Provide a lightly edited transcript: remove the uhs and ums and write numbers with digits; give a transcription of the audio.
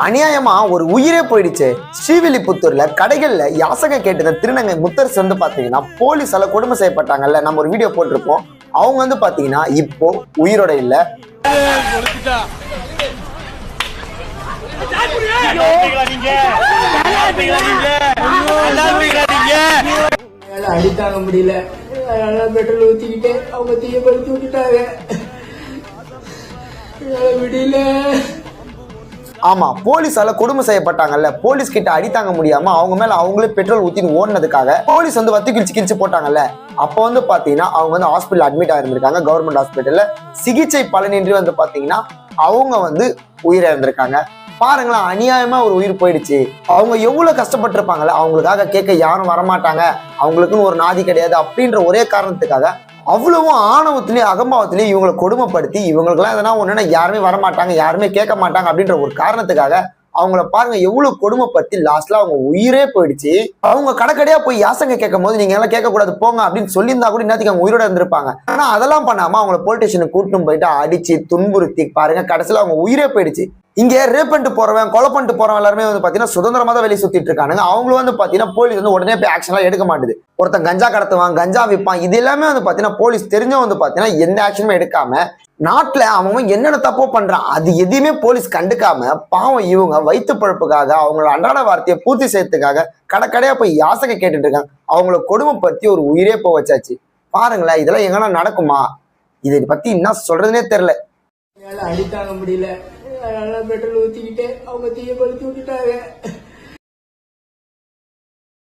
அநியாயமா ஒரு உயிரே போயிடுச்சு. ஸ்ரீவில்லிபுத்தூர்ல கடைகள்ல யாசகம் கேட்டு திருநங்கை முத்தரசு வந்து பாத்தீங்கன்னா போலீஸால கொடுமை செய்யப்பட்டாங்கல்ல. நம்ம ஒரு வீடியோ போட்டிருப்போம். அவங்க வந்து பாத்தீங்கன்னா இப்போ உயிரோட இல்ல. அடித்தாங்க முடியல, பெட்ரோல் ஊத்திக்கிட்டு அவங்க தீயப்படுத்தி விட்டுட்டாங்க. முடியல. ஆமா, போலீஸால கொடுமை செய்யப்பட்டாங்கல்ல. போலீஸ் கிட்ட அடித்தாங்க முடியாம அவங்க மேல அவங்களே பெட்ரோல் ஊத்தின்னு ஓடினதுக்காக போலீஸ் வந்து வத்தி கிழிச்சு போட்டாங்கல்ல. அப்போ வந்து பாத்தீங்கன்னா அவங்க வந்து ஹாஸ்பிட்டல் அட்மிட் ஆயிருந்திருக்காங்க. கவர்மெண்ட் ஹாஸ்பிட்டல்ல சிகிச்சை பலனின்றி வந்து பாத்தீங்கன்னா அவங்க வந்து உயிரிழந்திருக்காங்க. பாருங்களேன், அநியாயமா ஒரு உயிர் போயிடுச்சு. அவங்க எவ்வளவு கஷ்டப்பட்டிருப்பாங்கல்ல. அவங்களுக்காக கேட்க யாரும் வரமாட்டாங்க, அவங்களுக்குன்னு ஒரு நாதி கிடையாது அப்படின்ற ஒரே காரணத்துக்காக அவ்வளவும் ஆணவத்திலேயே அகம்பாவத்திலேயே இவங்களை கொடுமைப்படுத்தி இவங்களுக்கெல்லாம் எதனா ஒண்ணுன்னா யாருமே வரமாட்டாங்க, யாருமே கேட்க மாட்டாங்க அப்படின்ற ஒரு காரணத்துக்காக அவங்கள பாருங்க எவ்வளவு கொடுமைப்படுத்தி லாஸ்ட்ல அவங்க உயிரே போயிடுச்சு. அவங்க கடைக்கடையா போய் யாசங்க கேட்கும் போது நீங்க எல்லாம் கேட்கக்கூடாது போங்க அப்படின்னு சொல்லியிருந்தா கூட இன்னத்துக்கு அவங்க உயிரோட இருந்திருப்பாங்க. ஆனா அதெல்லாம் பண்ணாம அவங்கள போலீஸ் ஸ்டேஷனுக்கு கூட்டிட்டு போயிட்டு அடிச்சு துன்புறுத்தி பாருங்க கடைசியில அவங்க உயிரே போயிடுச்சு. இங்க ரேப் பண்ணிட்டு போறவன், கொலை பண்ணிட்டு போறவன் எல்லாருமே வந்து பாத்தீங்கன்னா சுதந்திரமா தான் வெளியே சுத்திட்டு இருக்கானுங்க. அவங்களும் வந்து பாத்தீங்கன்னா போலீஸ் வந்து உடனே போய் ஆக்ஷன் எல்லாம் எடுக்க மாட்டுது. ஒருத்தன் கஞ்சா கடத்துவான், கஞ்சா விற்பான், இது எல்லாமே வந்து பாத்தீங்கன்னா போலீஸ் தெரிஞ்சவங்க வந்து பாத்தீங்கன்னா எந்த ஆக்ஷனுமே எடுக்காம நாட்டுல அவன் என்னென்ன தப்போ பண்றான் அது எதையுமே போலீஸ் கண்டுக்காம பாவம் இவங்க வயிற்று பழப்புக்காக அவங்களோட அன்றாட வார்த்தையை பூர்த்தி செய்யறதுக்காக கடைக்கடையா போய் யாசகை கேட்டுட்டு இருக்காங்க. அவங்கள கொடுமைப்படுத்தி ஒரு உயிரே போக வச்சாச்சு. பாருங்களேன், இதெல்லாம் எங்கன்னா நடக்குமா? இதை பத்தி என்ன சொல்றதுனே தெரியல. அடித்தாங்க முடியல, பெட்ரோல் ஊத்திக்கிட்டு அவங்க தீயப்படுத்தி விட்டுட்டாங்க.